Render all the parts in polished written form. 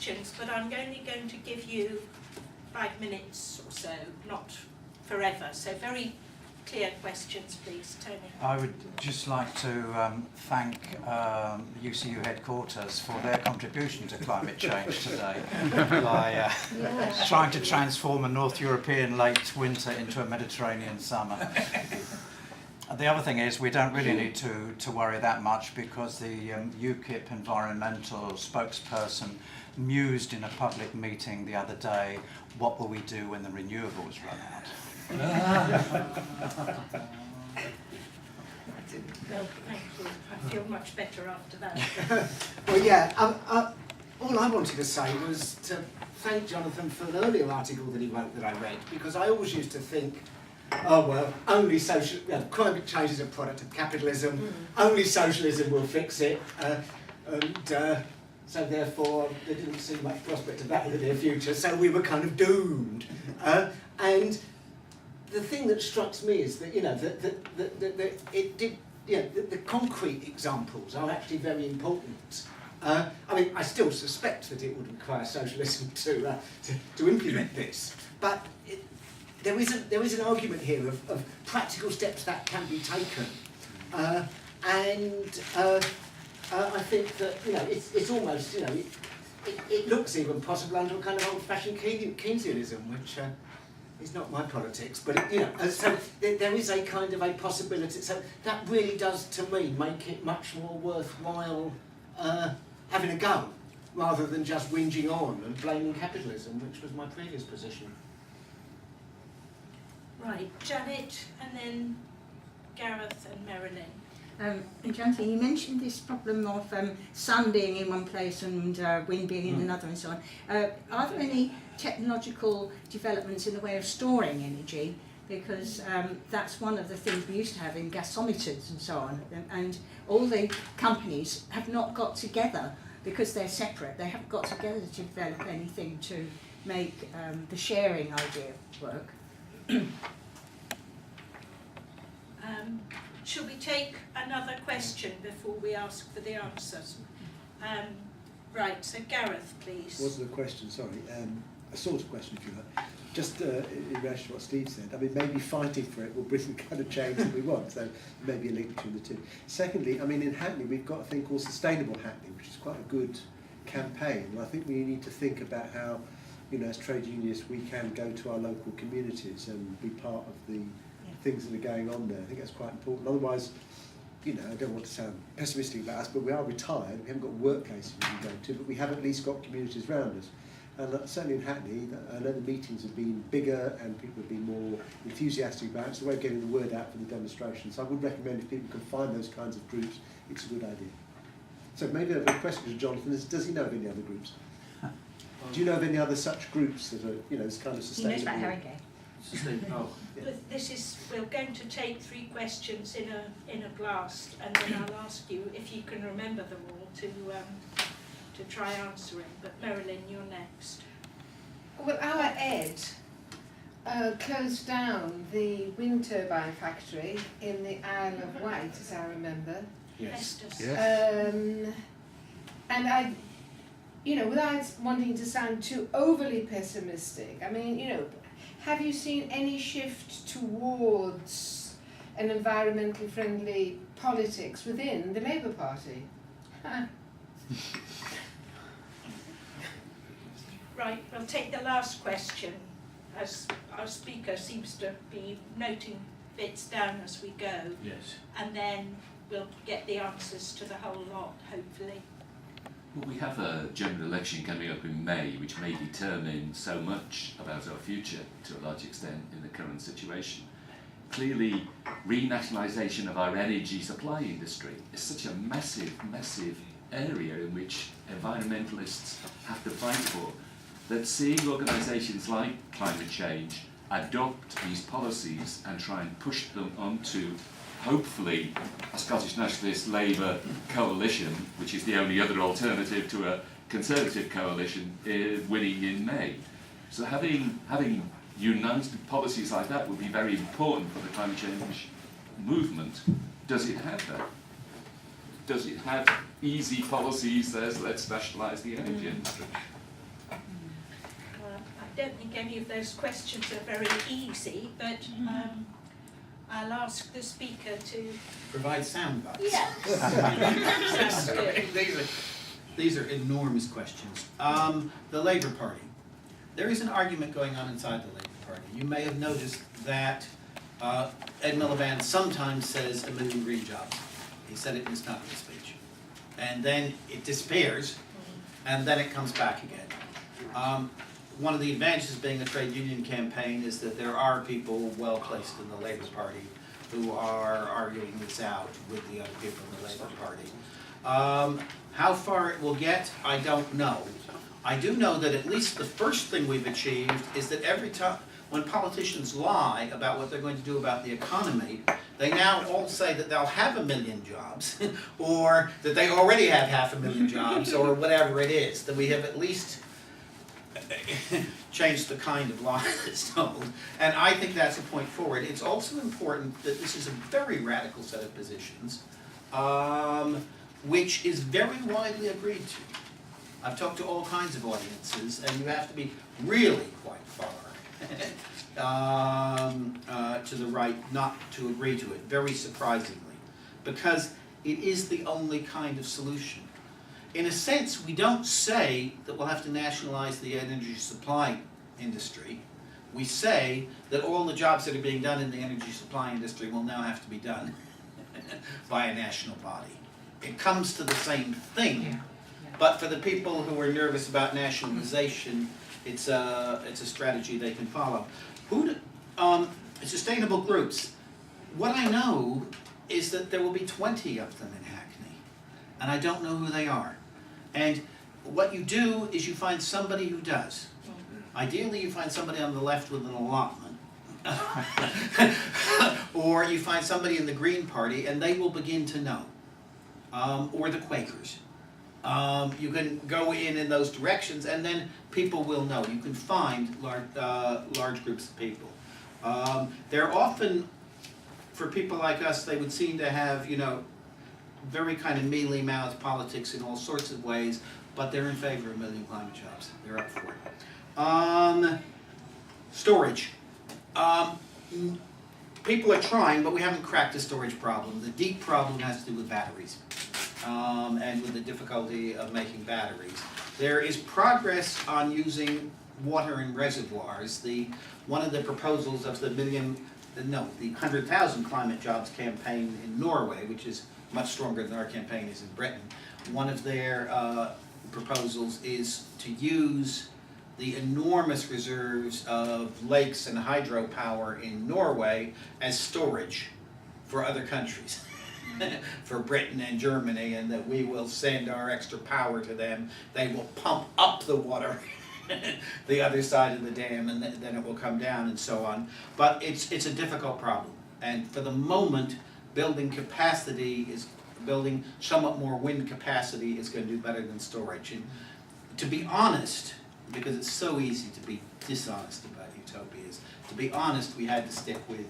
questions, but I'm only going to give you 5 minutes or so, not forever. So very clear questions, please. Tony. I would just like to thank UCU headquarters for their contribution to climate change today by trying to transform a North European late winter into a Mediterranean summer. The other thing is we don't really need to worry that much because the UKIP environmental spokesperson mused in a public meeting the other day, what will we do when the renewables run out? Well, thank you. I feel much better after that. Well, yeah, all I wanted to say was to thank Jonathan for an earlier article that he wrote that I read, because I always used to think, oh well, only climate change is a product of capitalism, only socialism will fix it, so therefore there didn't seem much prospect of that in the near future, so we were kind of doomed. And the thing that strikes me is that, the concrete examples are actually very important. I mean, I still suspect that it would require socialism to implement this, but there is an argument here of practical steps that can be taken, and I think that it's almost it looks even possible under a kind of old-fashioned Keynesianism, which is not my politics, but so there is a kind of a possibility. So that really does, to me, make it much more worthwhile having a go, rather than just whinging on and blaming capitalism, which was my previous position. Right, Janet, and then Gareth and Marilyn. Jonathan, you mentioned this problem of sun being in one place and wind being in another and so on. Are there any technological developments in the way of storing energy? Because that's one of the things we used to have in gasometers and so on. And all the companies have not got together because they're separate. They haven't got together to develop anything to make the sharing idea work. Shall we take another question before we ask for the answers? Right, so Gareth, please. Wasn't a question, sorry. A sort of question, if you like. Just in relation to what Steve said, I mean, maybe fighting for it will bring the kind of change that we want, so maybe a link between the two. Secondly, I mean, in Hackney, we've got a thing called Sustainable Hackney, which is quite a good campaign, and I think we need to think about how, as trade unionists, we can go to our local communities and be part of the things that are going on there. I think that's quite important. Otherwise, I don't want to sound pessimistic about us, but we are retired, we haven't got workplaces we can go to, but we have at least got communities around us. And certainly in Hackney, I know the meetings have been bigger and people have been more enthusiastic about it. It's the way of getting the word out for the demonstrations. So I would recommend if people can find those kinds of groups, it's a good idea. So maybe a question to Jonathan is, does he know of any other groups? Do you know of any other such groups that are, this kind of sustainable? He knows about Harringay. This is, we're going to take 3 questions in a blast, and then I'll ask you if you can remember them all to try answering. But Marilyn, you're next. Well, our Ed closed down the wind turbine factory in the Isle of Wight, as I remember. Yes. And I, without wanting to sound too overly pessimistic, I mean, have you seen any shift towards an environmentally friendly politics within the Labour Party? Right, we'll take the last question, as our speaker seems to be noting bits down as we go. Yes. And then we'll get the answers to the whole lot, hopefully. Well, we have a general election coming up in May, which may determine so much about our future to a large extent in the current situation. Clearly, renationalisation of our energy supply industry is such a massive, massive area in which environmentalists have to fight for, that seeing organisations like Climate Change adopt these policies and try and push them onto, hopefully, a Scottish Nationalist Labour coalition, which is the only other alternative to a Conservative coalition, winning in May. So having united policies like that would be very important for the climate change movement. Does it have that? Does it have easy policies as let's nationalise the energy industry? I don't think any of those questions are very easy, but I'll ask the speaker to... Provide sound bites. Yes. Sounds good. These are enormous questions. The Labour Party. There is an argument going on inside the Labour Party. You may have noticed that Ed Miliband sometimes says 1 million green jobs. He said it in his conference speech. And then it disappears, and then it comes back again. One of the advantages of being a trade union campaign is that there are people well placed in the Labour Party who are arguing this out with the other people in the Labour Party. How far it will get, I don't know. I do know that at least the first thing we've achieved is that every time when politicians lie about what they're going to do about the economy, they now all say that they'll have 1 million jobs, or that they already have 500,000 jobs, or whatever it is. That we have at least changed the kind of lie that's told. And I think that's a point forward. It's also important that this is a very radical set of positions, which is very widely agreed to. I've talked to all kinds of audiences, and you have to be really quite far to the right not to agree to it, very surprisingly, because it is the only kind of solution. In a sense, we don't say that we'll have to nationalize the energy supply industry. We say that all the jobs that are being done in the energy supply industry will now have to be done by a national body. It comes to the same thing, but for the people who are nervous about nationalization, it's a strategy they can follow. Sustainable groups. What I know is that there will be 20 of them in Hackney, and I don't know who they are. And what you do is you find somebody who does. Ideally, you find somebody on the left with an allotment. Or you find somebody in the Green Party, and they will begin to know. Or the Quakers. You can go in those directions, and then people will know. You can find large groups of people. They're often, for people like us, they would seem to have, very kind of mealy-mouthed politics in all sorts of ways, but they're in favor of 1 million climate jobs. They're up for it. Storage. People are trying, but we haven't cracked the storage problem. The deep problem has to do with batteries, and with the difficulty of making batteries. There is progress on using water in reservoirs. One of the proposals of the 100,000 climate jobs campaign in Norway, which is much stronger than our campaign is in Britain, one of their proposals is to use the enormous reserves of lakes and hydropower in Norway as storage for other countries, for Britain and Germany, and that we will send our extra power to them. They will pump up the water the other side of the dam, and then it will come down and so on. But it's a difficult problem, and for the moment, building somewhat more wind capacity is going to do better than storage. And to be honest, because it's so easy to be dishonest about utopias, to be honest, we had to stick with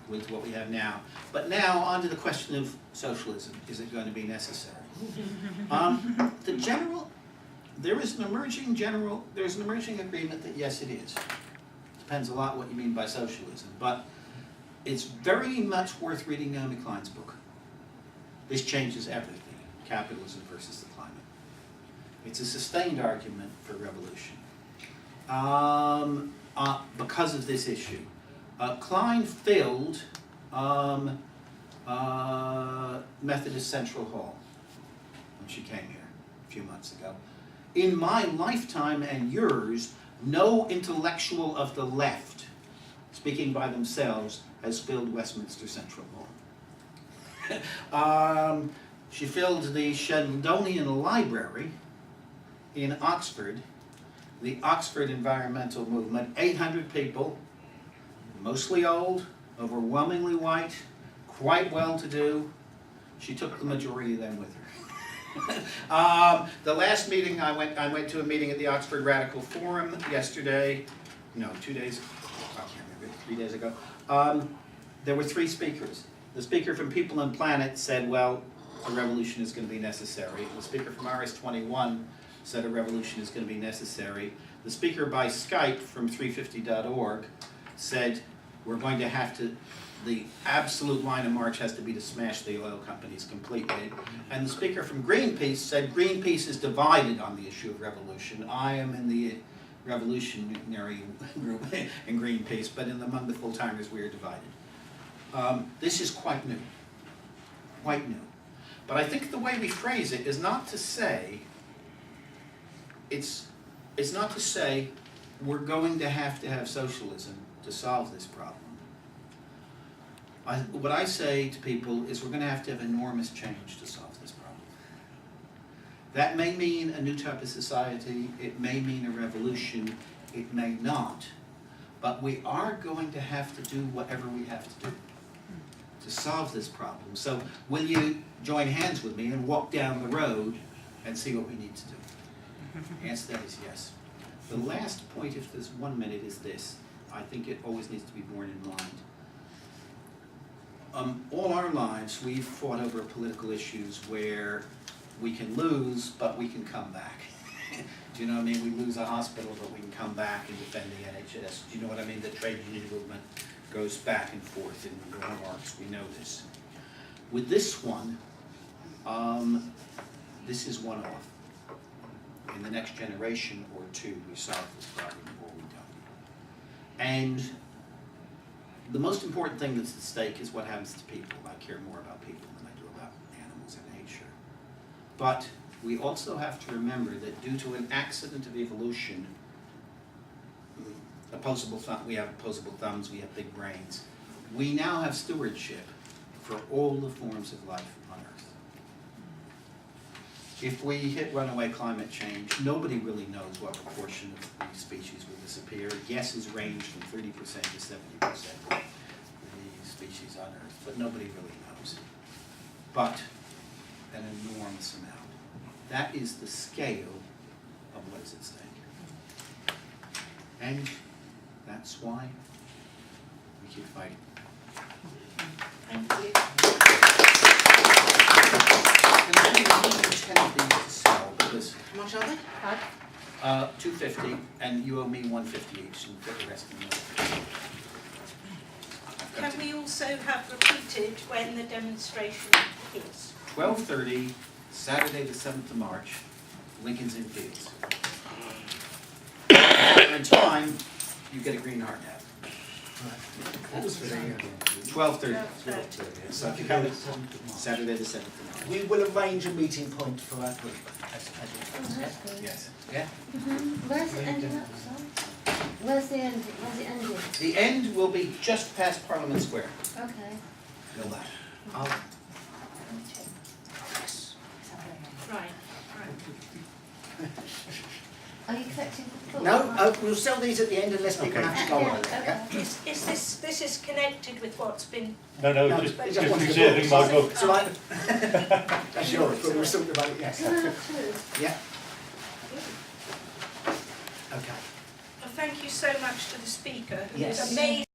with what we have now. But now, on to the question of socialism. Is it going to be necessary? There's an emerging agreement that yes, it is. Depends a lot what you mean by socialism, but it's very much worth reading Naomi Klein's book. This changes everything, capitalism versus the climate. It's a sustained argument for revolution because of this issue. Klein filled Methodist Central Hall when she came here a few months ago. In my lifetime and yours, no intellectual of the left, speaking by themselves, has filled Westminster Central Hall. She filled the Sheldonian Library in Oxford, the Oxford Environmental Movement, 800 people, mostly old, overwhelmingly white, quite well-to-do. She took the majority of them with her. The last meeting, I went to a meeting at the Oxford Radical Forum yesterday, no, 2 days, I can't remember, 3 days ago. There were 3 speakers. The speaker from People and Planet said, well, a revolution is going to be necessary. The speaker from RS21 said a revolution is going to be necessary. The speaker by Skype from 350.org said we're going to have to, the absolute line of march has to be to smash the oil companies completely. And the speaker from Greenpeace said Greenpeace is divided on the issue of revolution. I am in the revolutionary group in Greenpeace, but among the full-timers we are divided. This is quite new. Quite new. But I think the way we phrase it is not to say, it's not to say we're going to have socialism to solve this problem. What I say to people is we're going to have enormous change to solve this problem. That may mean a new type of society, it may mean a revolution, it may not, but we are going to have to do whatever we have to do to solve this problem. So will you join hands with me and walk down the road and see what we need to do? The answer to that is yes. The last point, if there's 1 minute, is this. I think it always needs to be borne in mind. All our lives, we've fought over political issues where we can lose, but we can come back. Do you know what I mean? We lose a hospital, but we can come back and defend the NHS. Do you know what I mean? The trade union movement goes back and forth in the arcs. We know this. With this one, this is one-off. In the next generation or two, we solve this problem, or we don't. And the most important thing that's at stake is what happens to people. I care more about people than I do about animals and nature. But we also have to remember that due to an accident of evolution, we have opposable thumbs, we have big brains. We now have stewardship for all the forms of life on Earth. If we hit runaway climate change, nobody really knows what proportion of these species will disappear. Guesses range from 30% to 70% of the species on Earth, but nobody really knows. But an enormous amount. That is the scale of what is at stake. And that's why we keep fighting. Thank you. And I think we need 10 of these to sell because How much are they? $250, and you owe me $150 each, and put the rest in the Can we also have repeated when the demonstration is? 12:30, Saturday the 7th of March, Lincoln's Inn Fields. In time, you get a green heart hat. That was for the 12:30. So if you come Saturday the 7th of March. We will arrange a meeting point for our group. Yes. Yeah. Where's it ending up, sorry? Where's it ending? The end will be just past Parliament Square. Okay. Know that. Right, right. Are you collecting the full? No, we'll sell these at the end unless people Okay. have to go on. Okay. Yeah? Is this is connected with what's been... No, No, just it's just one of the reserving my book. So that's yours, but we'll talk about it, yes. Yeah. Okay. Well, thank you so much to the speaker, who Yes. was amazing.